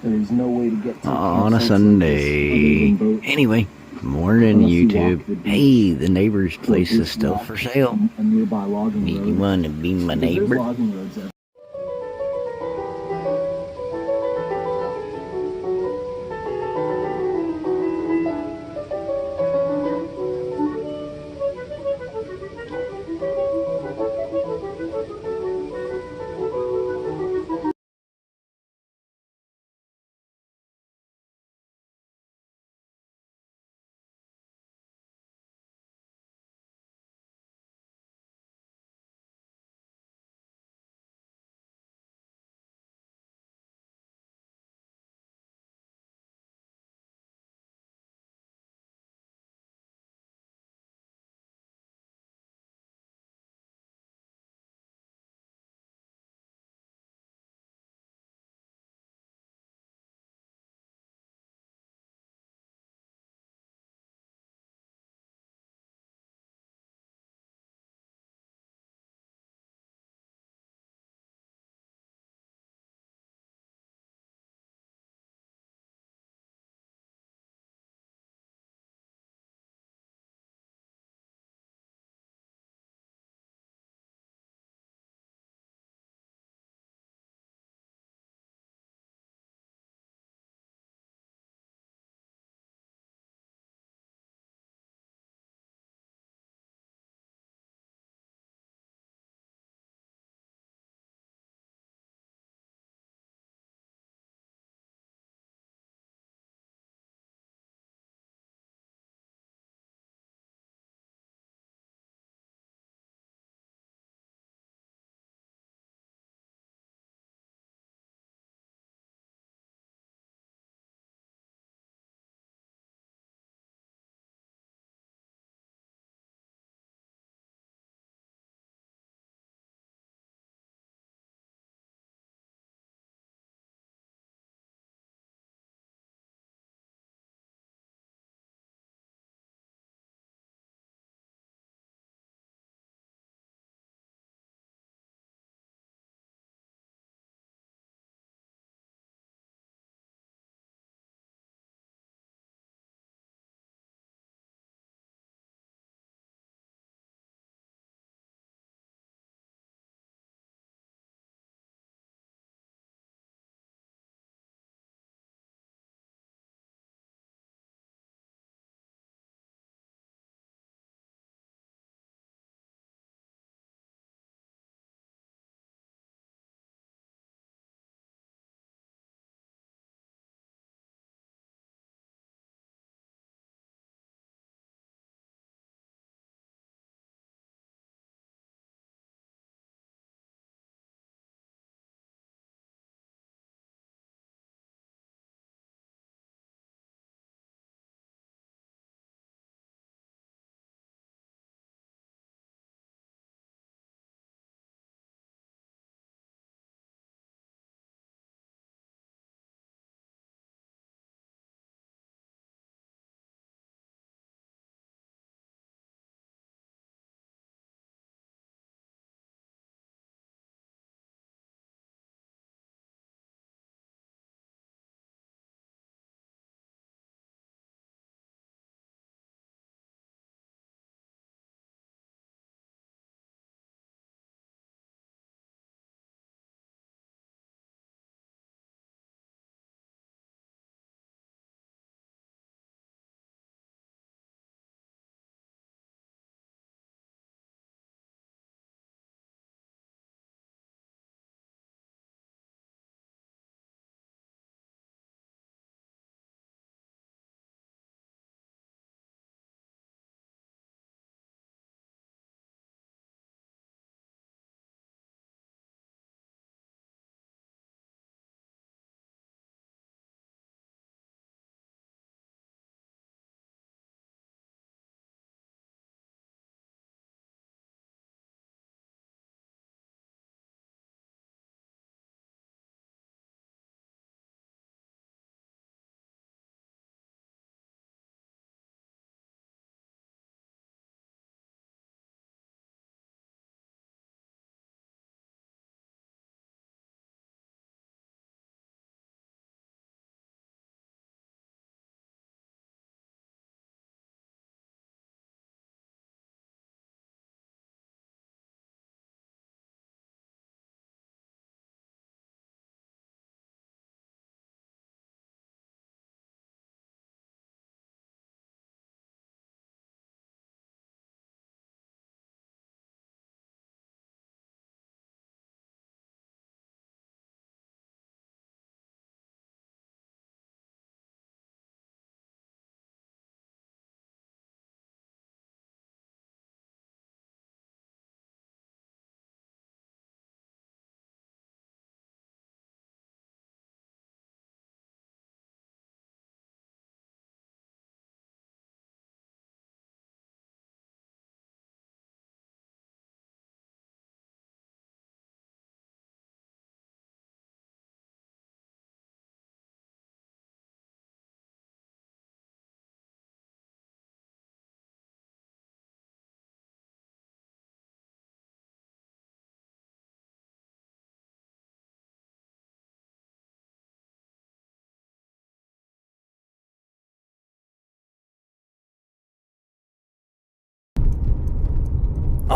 There's no way to get to On a campsites like this other Sunday. than boat, Anyway, morning unless you walk YouTube. the beach Hey, the neighbor's or place is brisk still walk for sale. a nearby logging You road, want to be my because there's neighbor? logging roads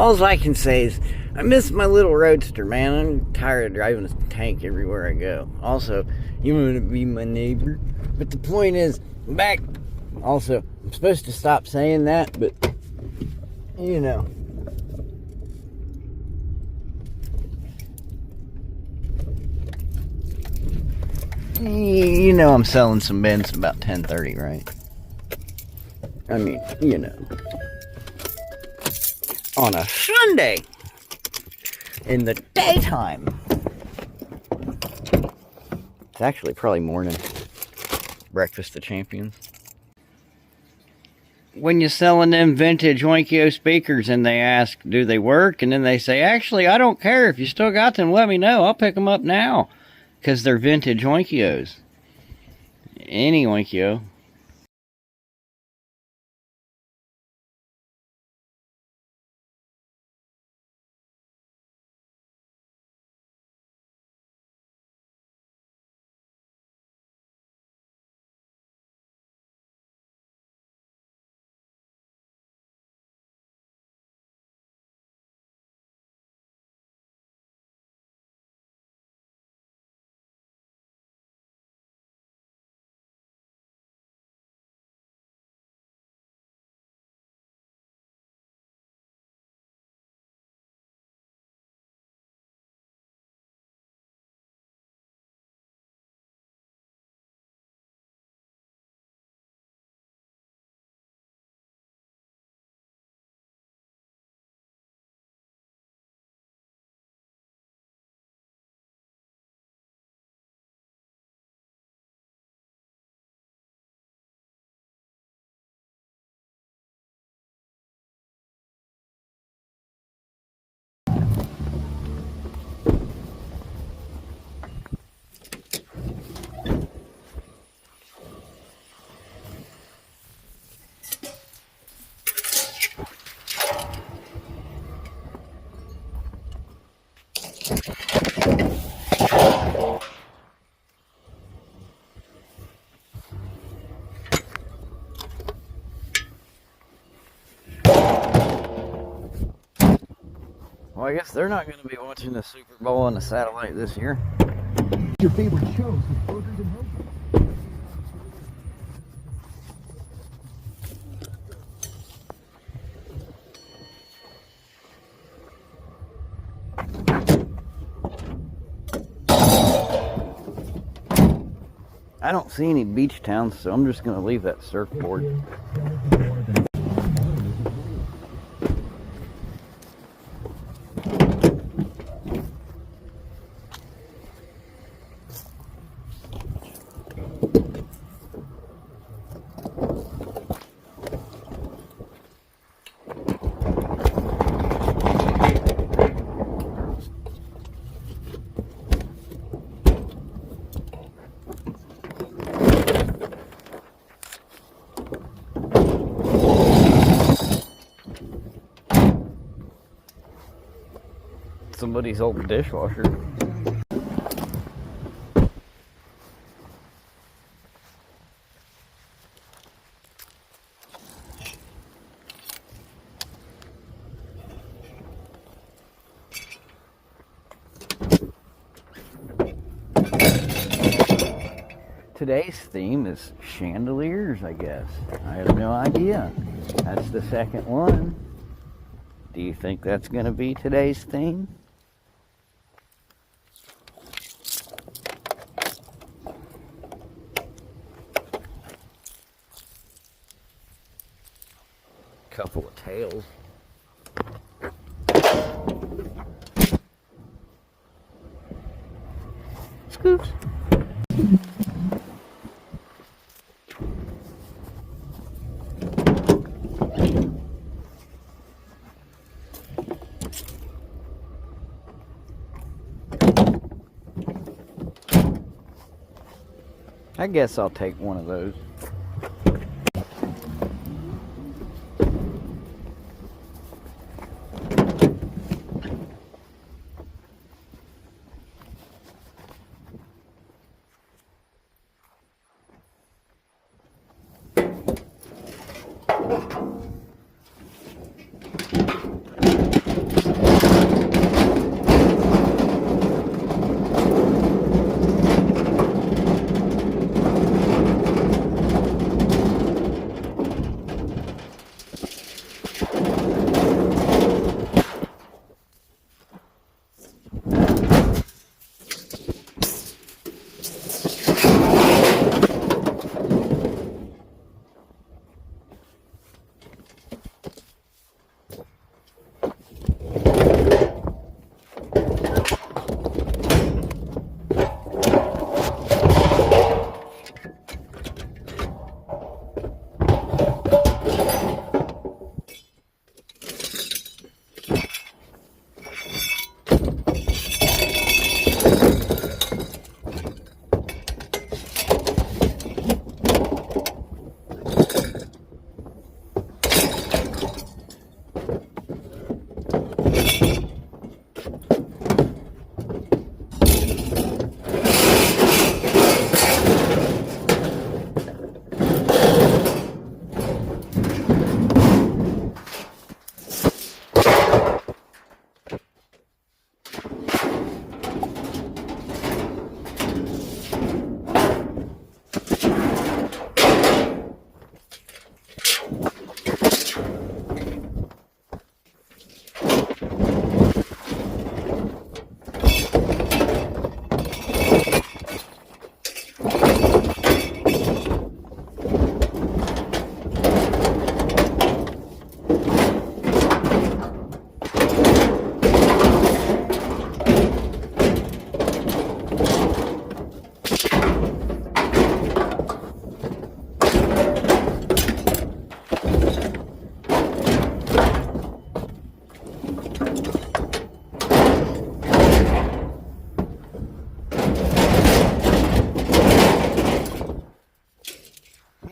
All I can say is I miss my little roadster, man. I'm tired of driving this tank everywhere I go. Also, you want to be my neighbor? But the point is, I'm back. Also, I'm supposed to stop saying that, but, you know. You know I'm selling some bins about 10:30, right? I mean, you know. On a Sunday. In the daytime. It's actually probably morning. Breakfast of Champions. When you're selling them vintage Oinkyo speakers and they ask, do they work? And then they say, actually, I don't care. If you still got them, let me know. I'll pick them up now. Because they're vintage Oinkyos. Any Oinkyo. Well, I guess they're not going to be watching the Super Bowl on the satellite this year. Your favorite shows with burgers and hoagies. I don't see any beach towns, so I'm just going to leave that surfboard. Somebody's old dishwasher. Today's theme is chandeliers, I guess. I have no idea. That's the second one. Do you think that's going to be today's theme? Couple of tails. Scoops. I guess I'll take one of those.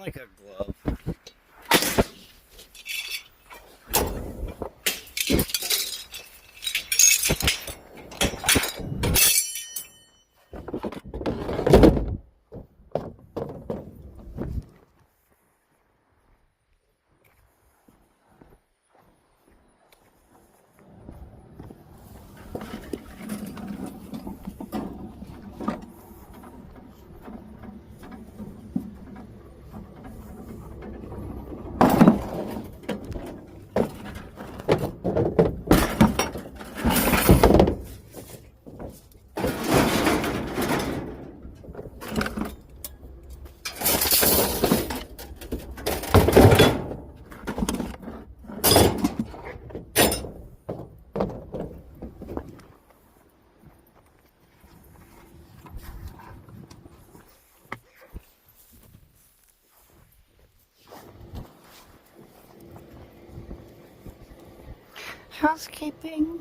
like a glove. Housekeeping.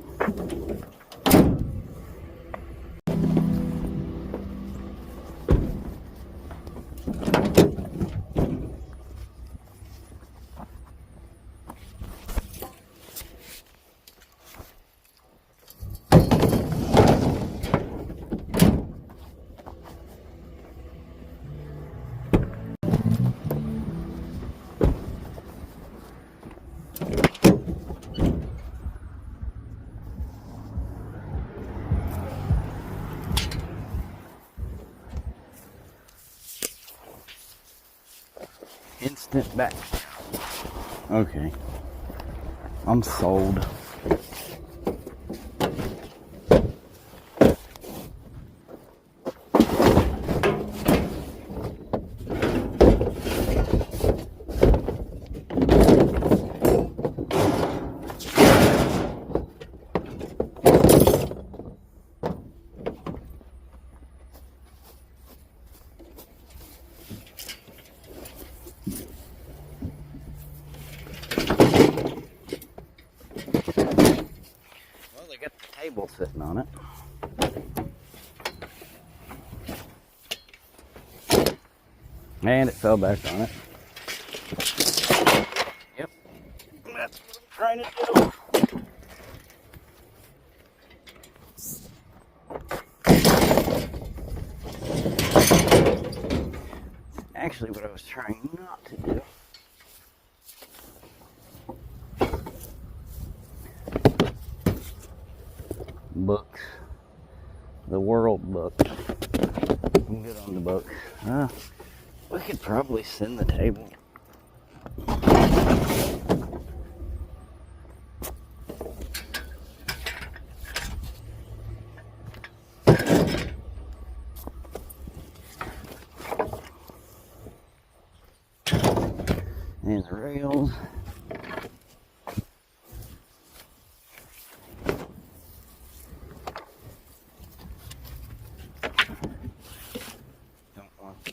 Instant back. Okay. I'm sold. Table sitting on it. And it fell back on it. Yep. That's what I'm trying to do. Actually, what I was trying not to do. Books. The World Book. I'm good on the books. We could probably send the table. And the rails.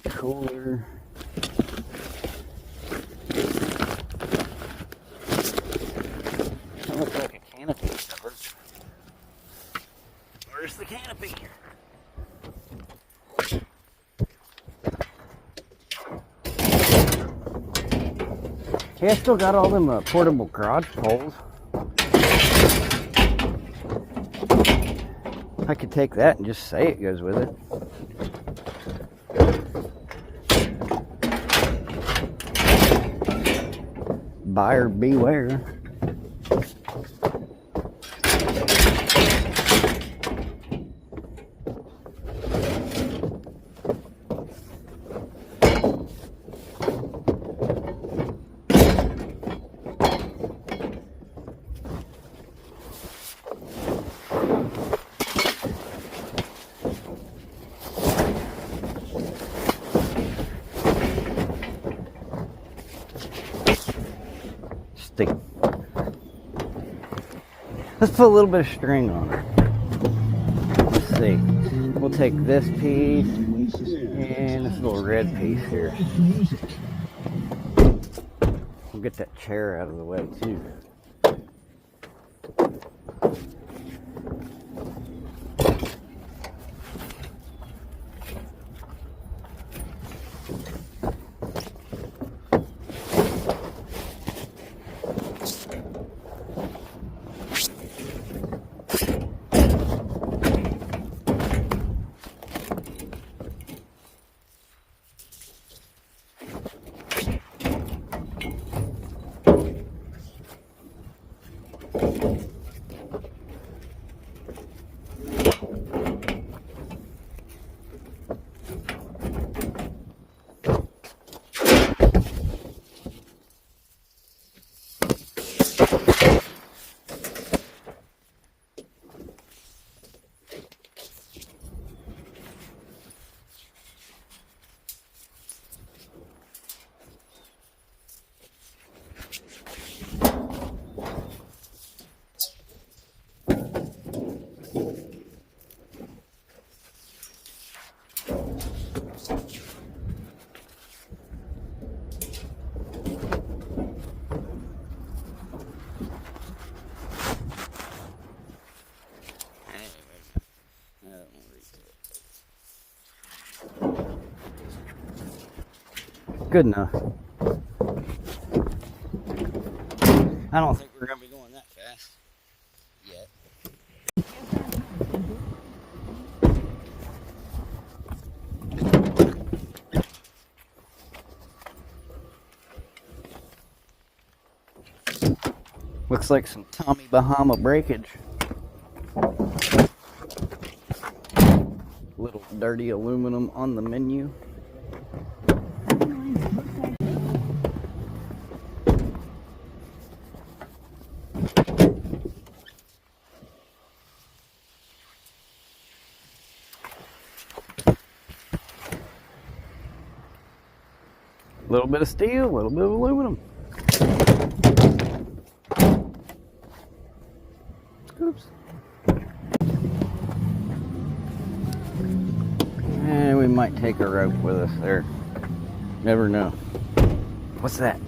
Cooler. That looks like a canopy cover. Where's the canopy? Okay, I still got all them portable garage poles. I could take that and just say it goes with it. Buyer beware. Let's put a little bit of string on it. Let's see. We'll take this piece and this little red piece here. We'll get that chair out of the way too. Good enough. I don't think we're going to be going that fast yet. Looks like some Tommy Bahama breakage. Little dirty aluminum on the menu. A little bit of steel, a little bit of aluminum. Oops. And we might take a rope with us there. Never know. What's that?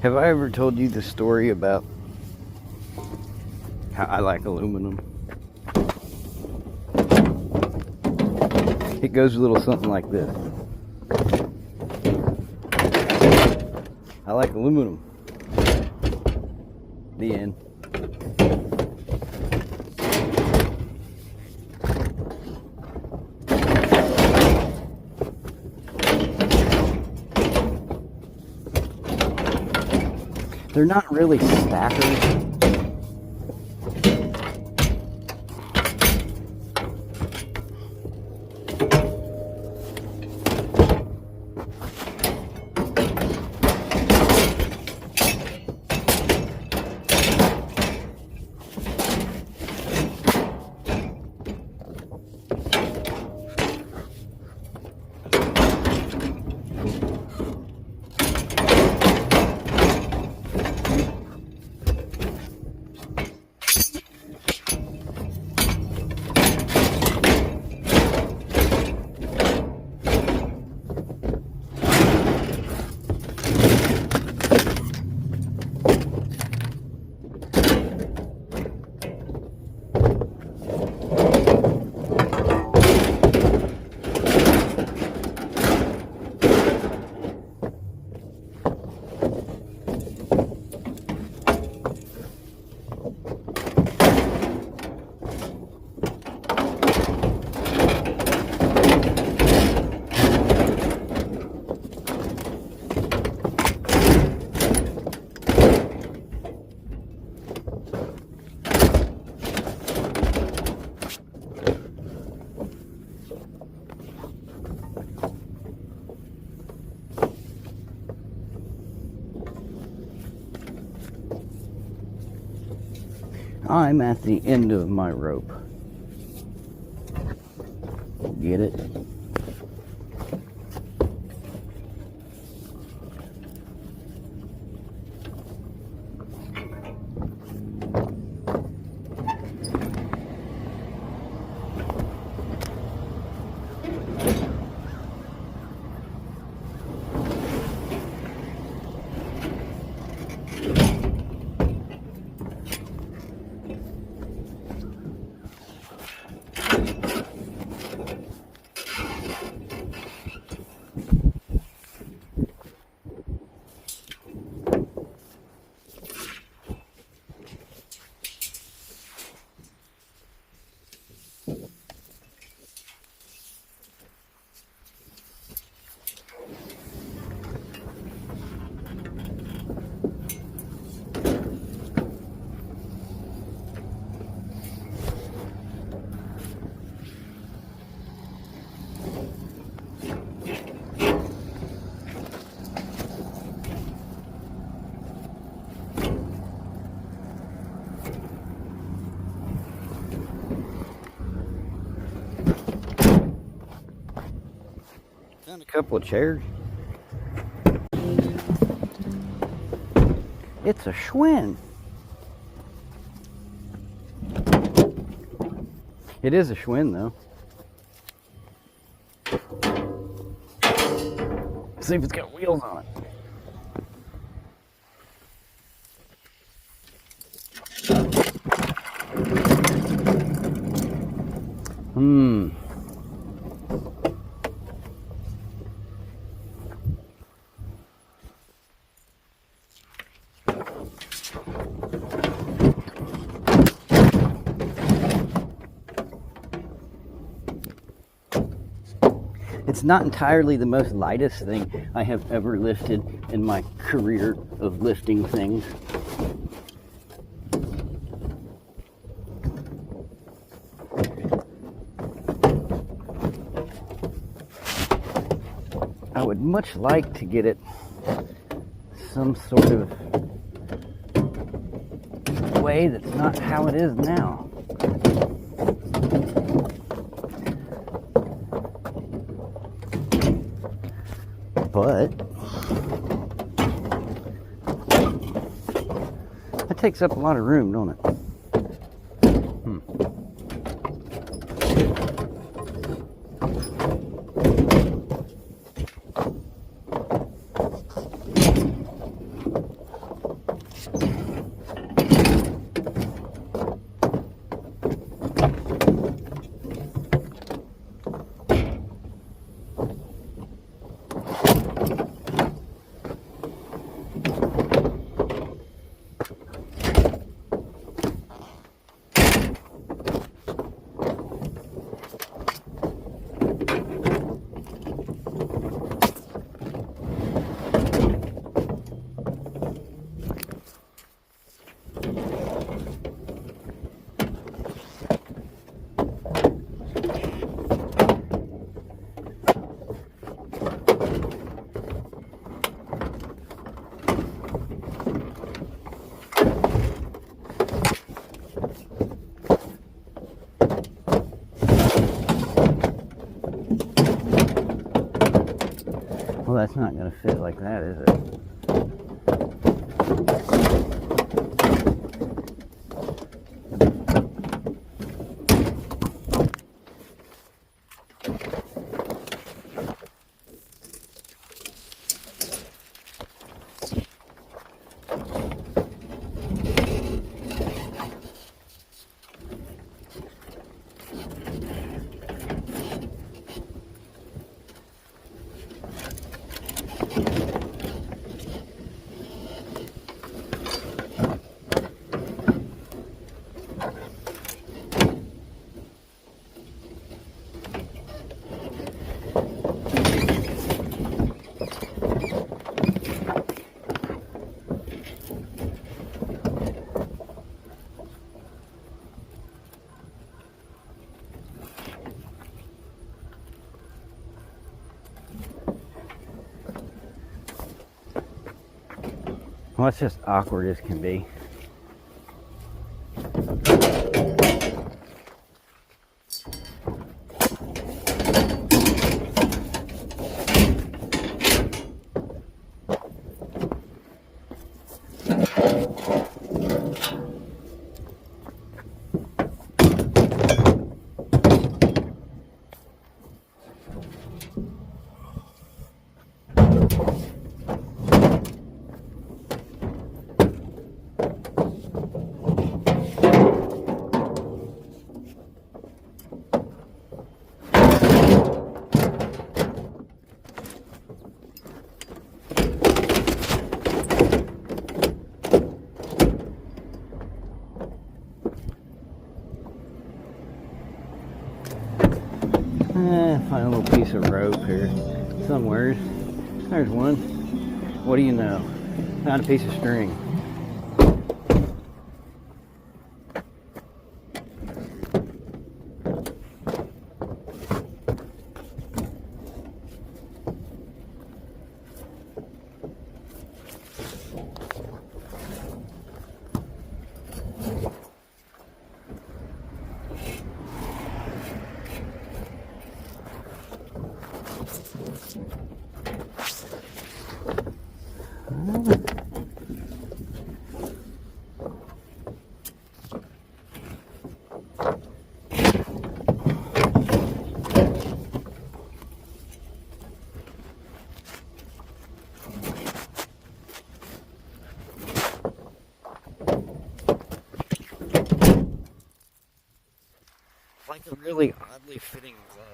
Have I ever told you the story about how I like aluminum? It goes a little something like this. I like aluminum. The end. They're not really stackers. I'm at the end of my rope. Get it? Found a couple of chairs. It's a Schwinn. It is a Schwinn, though. See if it's got wheels on it. It's not entirely the most lightest thing I have ever lifted in my career of lifting things. I would much like to get it some sort of way that's not how it is now. But that takes up a lot of room, don't it? Well, that's not going to fit like that, is it? Well, it's just awkward as can be. Find a little piece of rope here somewhere. There's one. What do you know? Found a piece of string. like a really oddly fitting glove.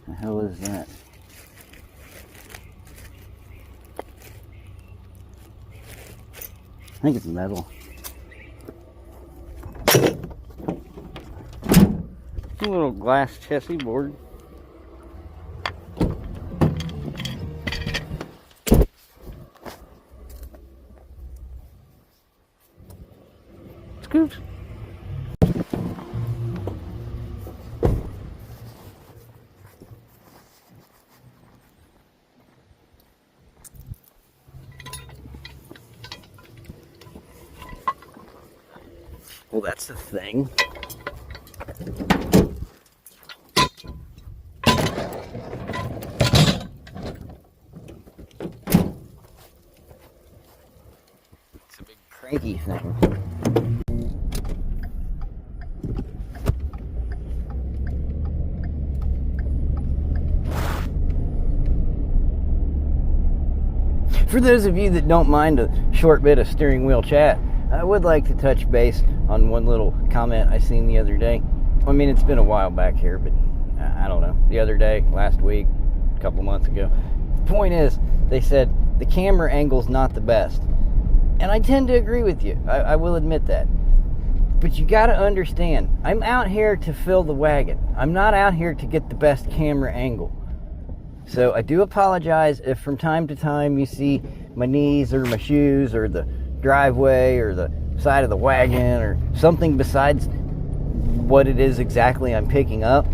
The hell is that? I think it's metal. A little glass chassis board. Scoops. Well, that's the thing. It's a big cranky thing. For those of you that don't mind a short bit of steering wheel chat, I would like to touch base on one little comment I seen the other day. I mean, it's been a while back here, but I don't know. The other day, last week, a couple months ago. The point is, they said the camera angle's not the best. And I tend to agree with you. I will admit that. But you got to understand, I'm out here to fill the wagon. I'm not out here to get the best camera angle. So I do apologize if from time to time you see my knees or my shoes or the driveway or the side of the wagon or something besides what it is exactly I'm picking up.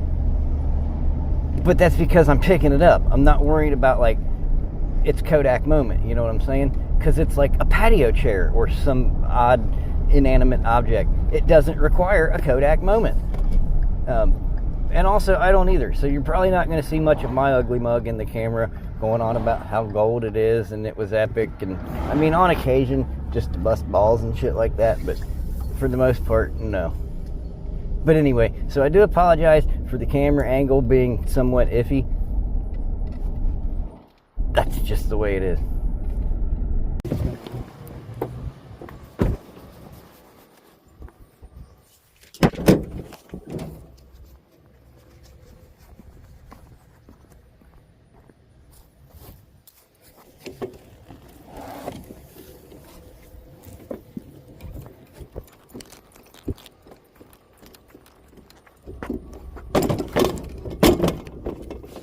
But that's because I'm picking it up. I'm not worried about like it's Kodak moment, you know what I'm saying? Because it's like a patio chair or some odd inanimate object. It doesn't require a Kodak moment. And also, I don't either. So you're probably not going to see much of my ugly mug in the camera going on about how gold it is and it was epic. And I mean, on occasion, just to bust balls and shit like that. But for the most part, no. But anyway, so I do apologize for the camera angle being somewhat iffy. That's just the way it is.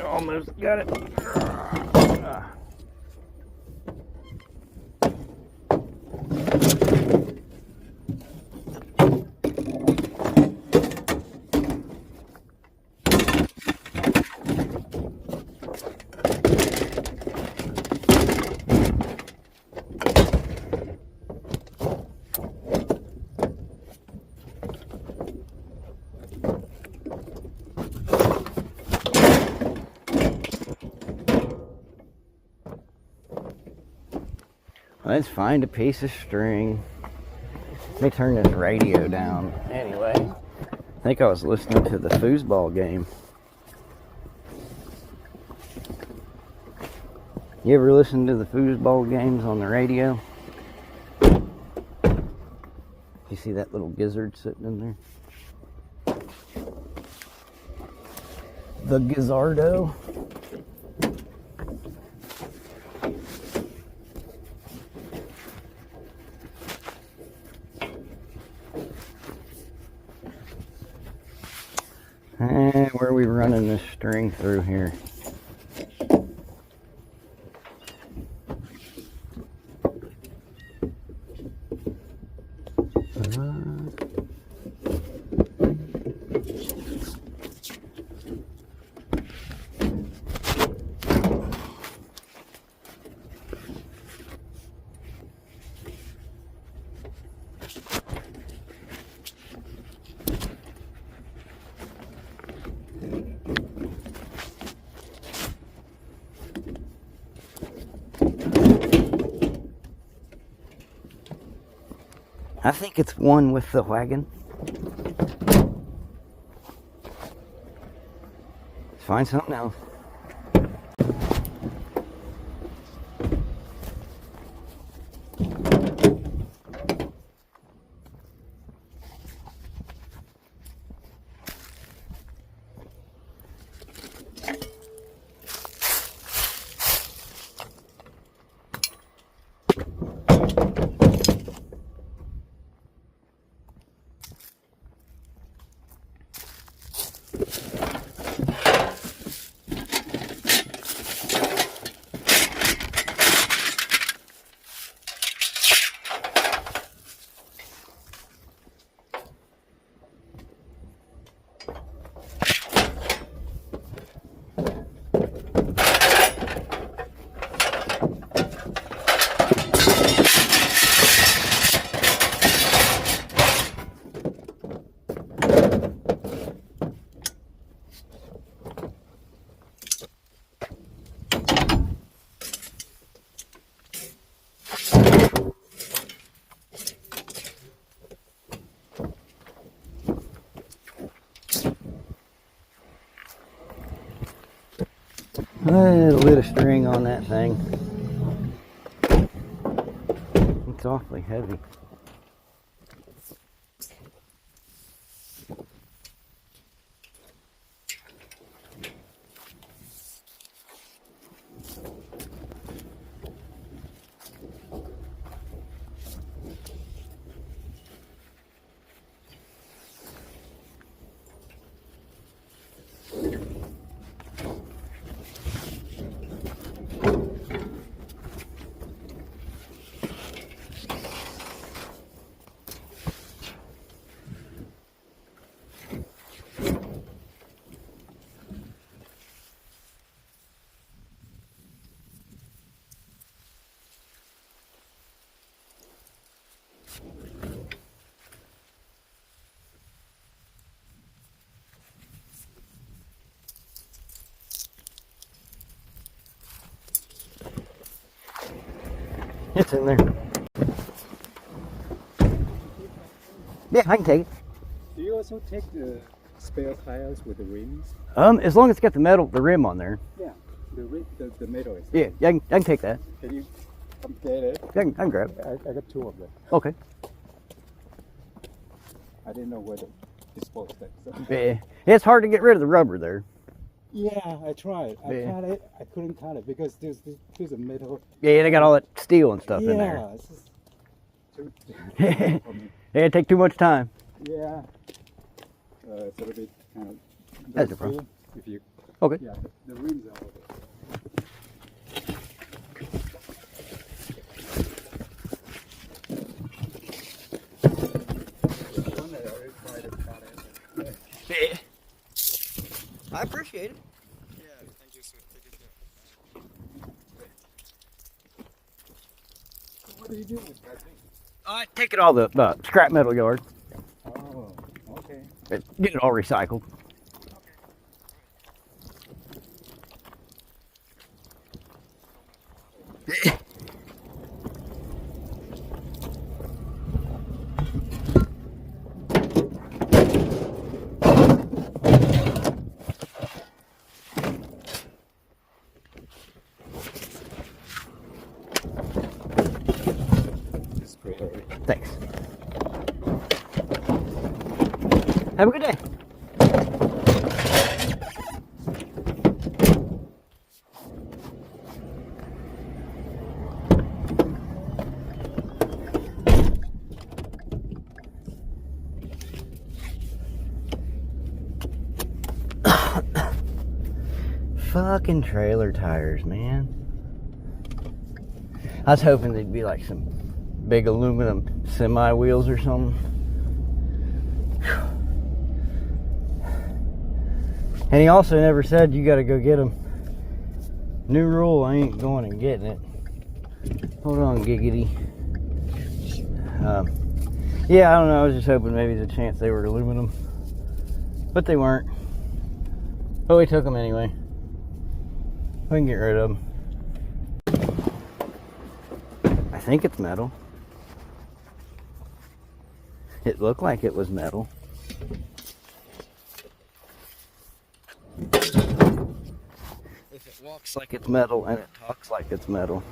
Almost got it. Let's find a piece of string. Let me turn this radio down. Anyway, I think I was listening to the foosball game. You ever listen to the foosball games on the radio? You see that little gizzard sitting in there? The gizzardo. And where are we running this string through here? I think it's one with the wagon. Let's find something else. A little string on that thing. It's awfully heavy. It's in there. Yeah, I can take it. Do you also take the spare tires with the rims? As long as it's got the rim on there. Yeah, the metal is. Yeah, I can take that. Can you come get it? I can grab it. I got 2 of them. Okay. I didn't know where to dispose that. So. Yeah, it's hard to get rid of the rubber there. Yeah, I tried. I Yeah. cut it. I couldn't cut it because there's a metal. Yeah, they got all that steel and stuff in Yeah, there. it's just too Yeah, for me. it take too much time. Yeah. It's a little bit kind of. That's no problem. If you. Okay. Yeah, the rims are over there. Yeah. I appreciate it. Yeah, thank you, sir. Take it care. What do you do with that thing? I take it all the scrap metal yard. Oh, okay. Get it all recycled. It's great. Thanks. Have a good day. Fucking trailer tires, man. I was hoping they'd be like some big aluminum semi wheels or something. And he also never said you gotta go get them. New rule, I ain't going and getting it. Hold on, giggity. Yeah, I don't know, I was just hoping maybe there's a chance they were aluminum. But they weren't. But we took them anyway. We can get rid of them. I think it's metal. It looked like it was metal. If it walks like it's metal and it talks like it's metal.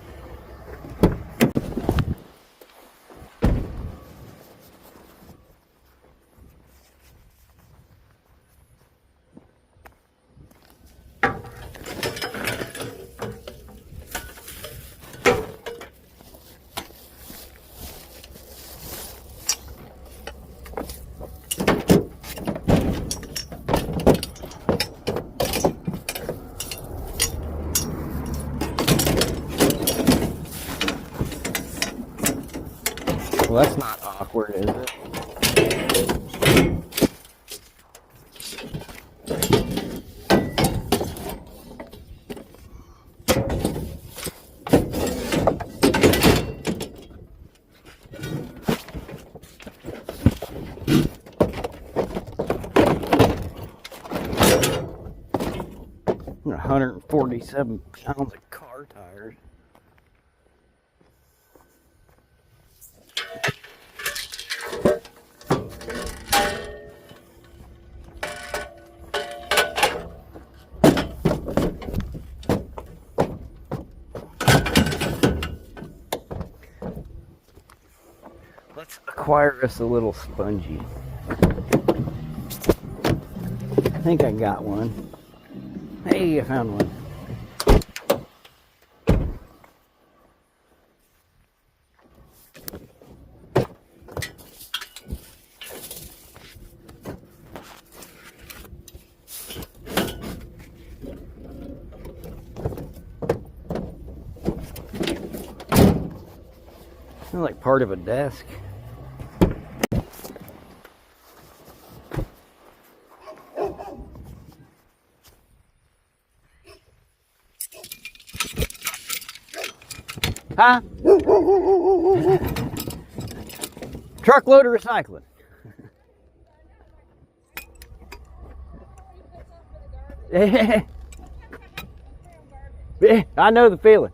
Well, that's not awkward, is it? And 147 pounds of car tires. Let's acquire us a little spongy. I think I got one. Hey, I found one. It's like part of a desk. Huh? Truckload of recycling. I know the feeling.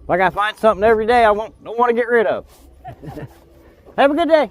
If I gotta find something every day I don't want to get rid of. Have a good day.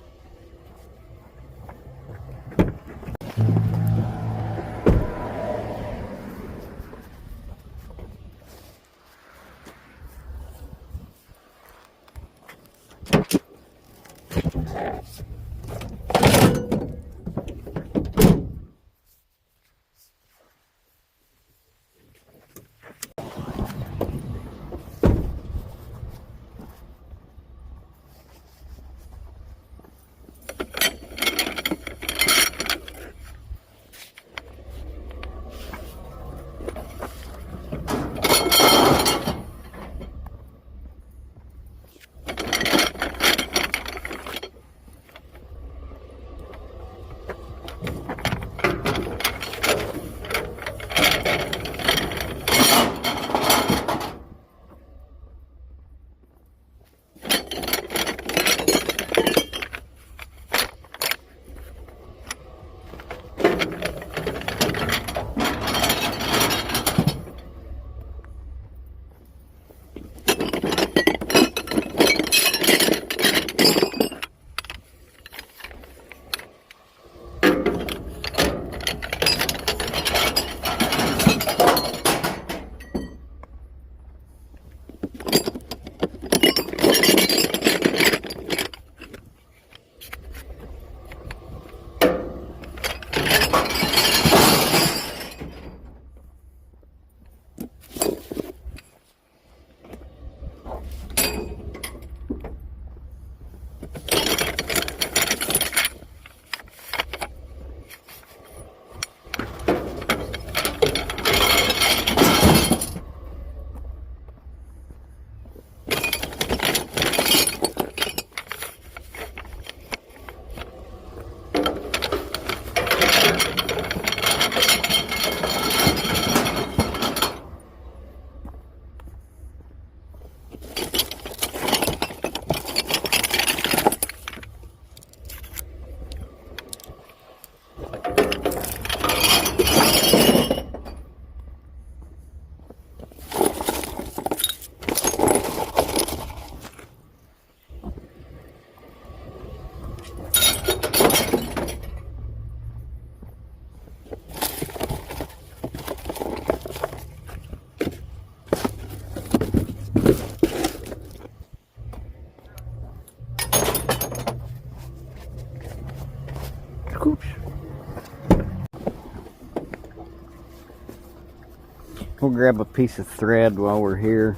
We'll grab a piece of thread while we're here.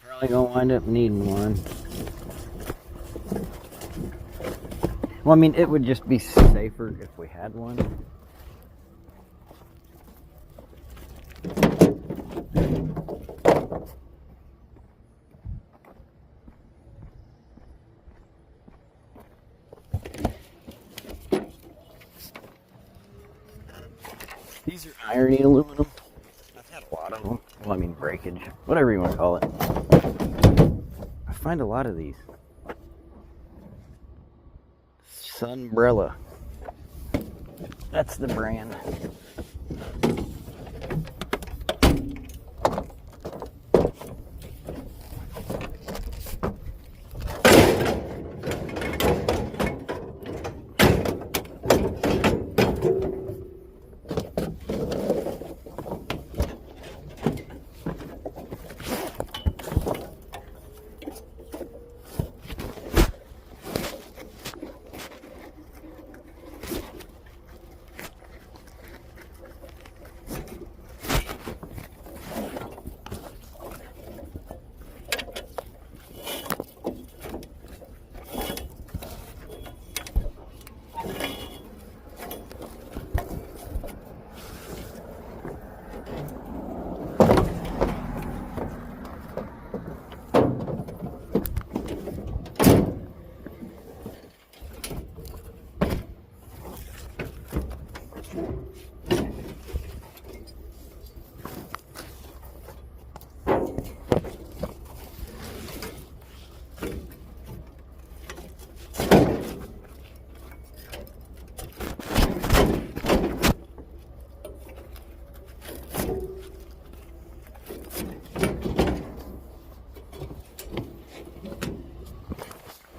Probably gonna wind up needing one. Well, I mean, it would just be safer if we had one. These are irony aluminum. I've had a lot of them. Well, I mean breakage, whatever you want to call it. I find a lot of these. Sunbrella. That's the brand.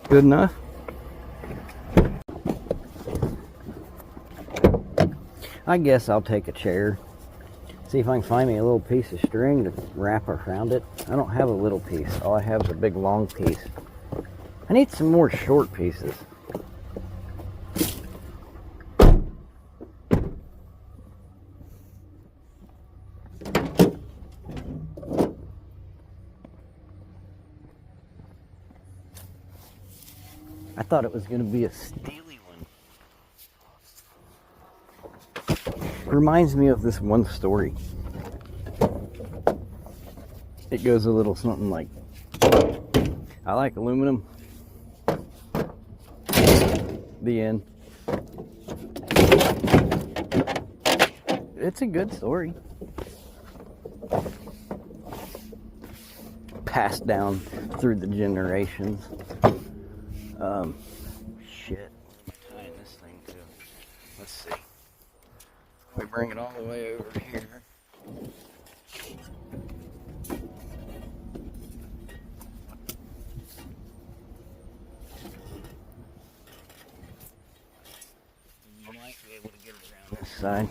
Good enough. I guess I'll take a chair. See if I can find me a little piece of string to wrap around it. I don't have a little piece. All I have is a big long piece. I need some more short pieces. I thought it was going to be a steely one. Reminds me of this one story. It goes a little something like, I like aluminum. The end. It's a good story. Passed down through the generations. Shit. I'm tying this thing to. Let's see. We bring it all the way over here. You might be able to get it around this side.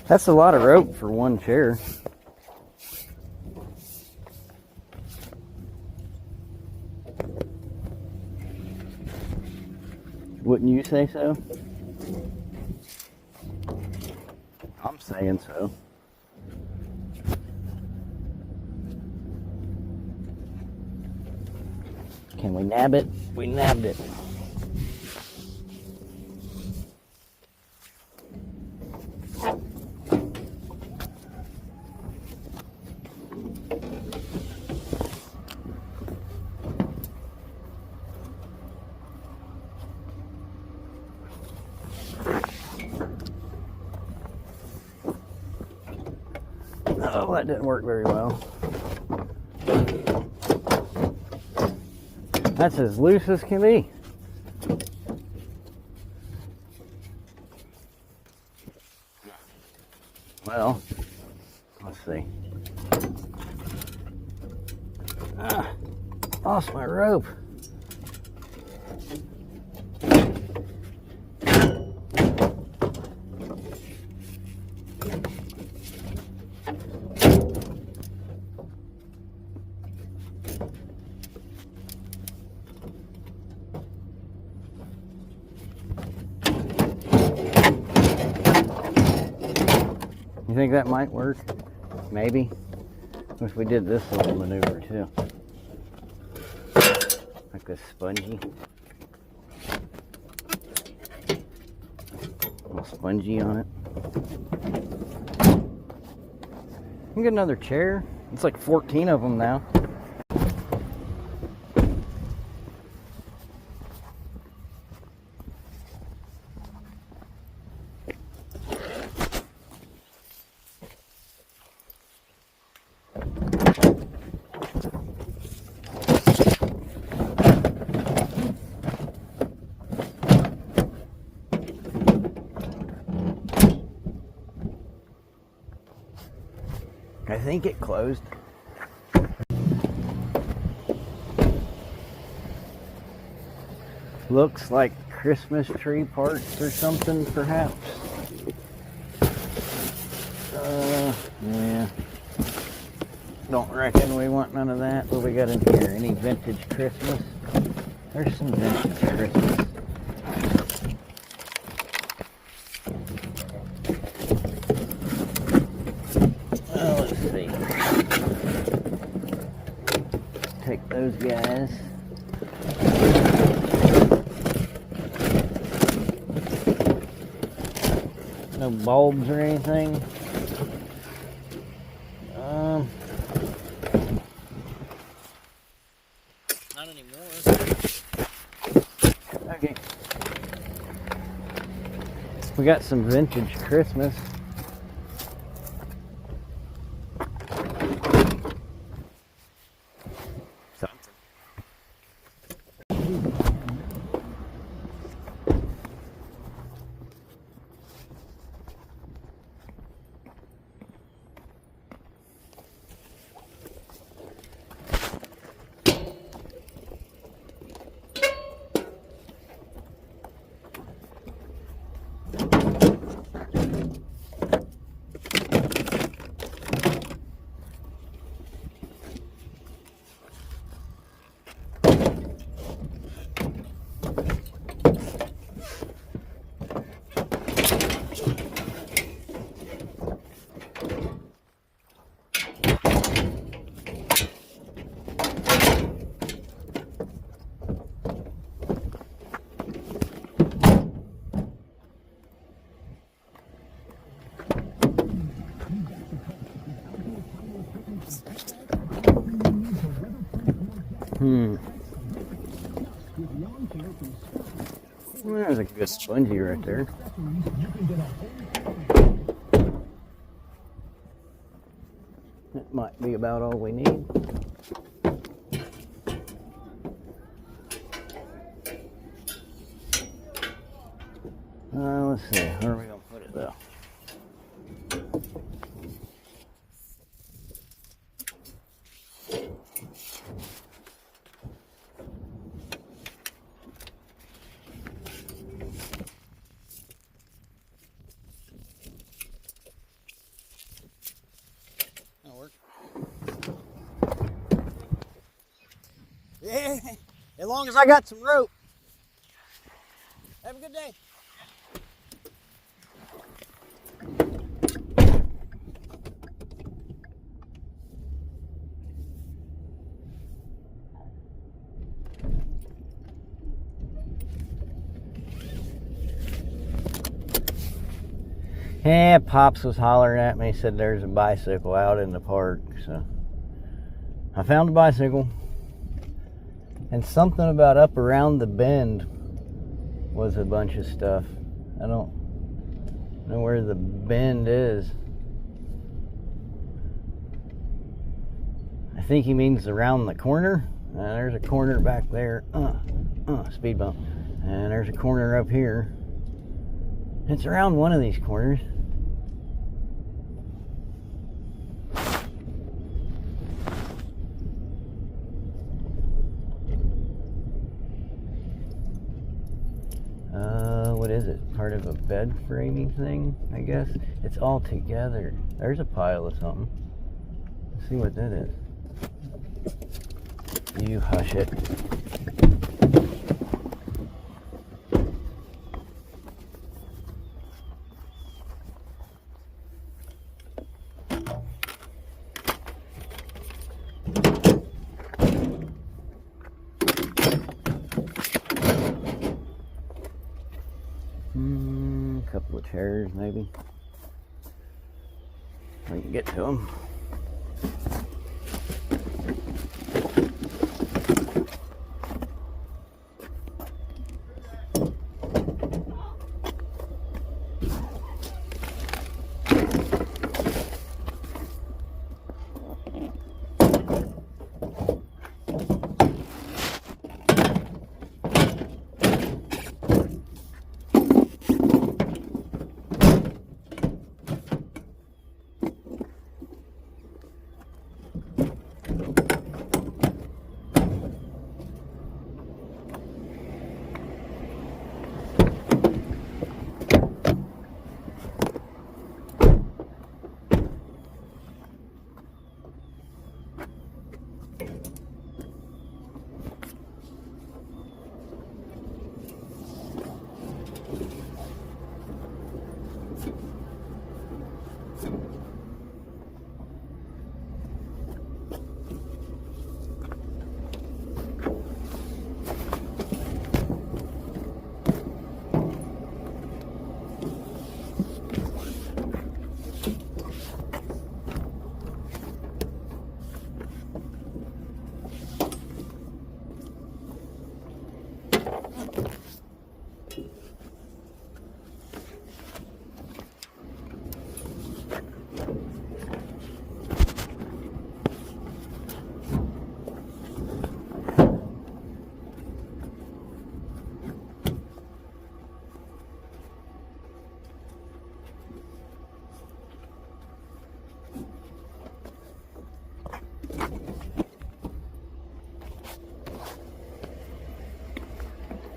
That's a lot of rope for one chair. Wouldn't you say so? I'm saying so. Can we nab it? We nabbed it. Oh, that didn't work very well. That's as loose as can be. Well, let's see. lost my rope. You think that might work? Maybe. Wish we did this little maneuver too. Like this spongy. A little spongy on it. You can get another chair. It's like 14 of them now. I think it closed. Looks like Christmas tree parts or something, perhaps. Yeah. Don't reckon we want none of that. What we got in here? Any vintage Christmas? There's some vintage Christmas. Let's see. Take those guys. No bulbs or anything. Not anymore. Okay. We got some vintage Christmas. There's a good spongy right there. That might be about all we need. Let's see, where are we going to put it though? Yeah, as long as I got some rope. Have a good day. Yeah, Pops was hollering at me, said there's a bicycle out in the park, so I found a bicycle. And something about up around the bend was a bunch of stuff. I don't know where the bend is. I think he means around the corner. There's a corner back there. Speed bump. And there's a corner up here. It's around one of these corners. What is it? Part of a bed framing thing, I guess? It's all together. There's a pile of something. Let's see what that is. You hush it. Couple of chairs, maybe. We can get to them.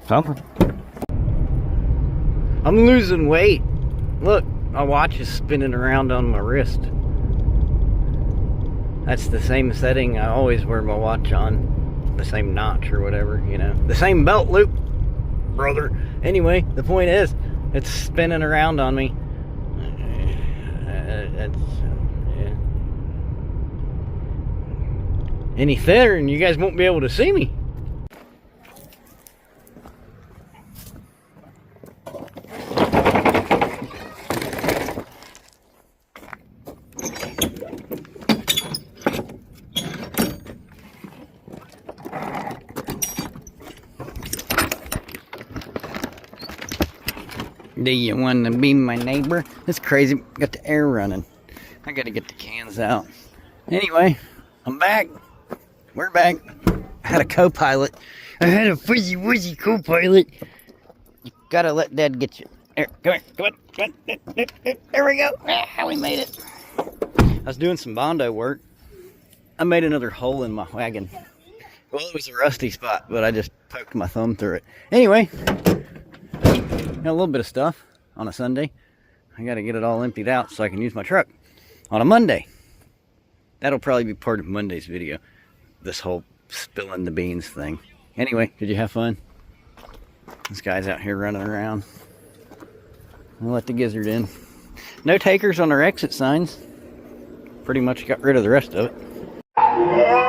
Something. I'm losing weight. Look, my watch is spinning around on my wrist. That's the same setting I always wear my watch on. The same notch or whatever, you know. The same belt loop, brother. Anyway, the point is, it's spinning around on me. Yeah. Any thinner and you guys won't be able to see me. Do you want to be my neighbor? It's crazy. Got the air running. I gotta get the cans out. Anyway, I'm back. We're back. I had a co-pilot. I had a fuzzy co-pilot. You gotta let Dad get you. There, come on. There we go. We made it. I was doing some Bondo work. I made another hole in my wagon. Well, it was a rusty spot, but I just poked my thumb through it. Anyway. Got a little bit of stuff on a Sunday. I got to get it all emptied out so I can use my truck on a Monday. That'll probably be part of Monday's video. This whole spilling the beans thing. Anyway, did you have fun? This guy's out here running around. I'll let the gizzard in. No takers on our exit signs. Pretty much got rid of the rest of it.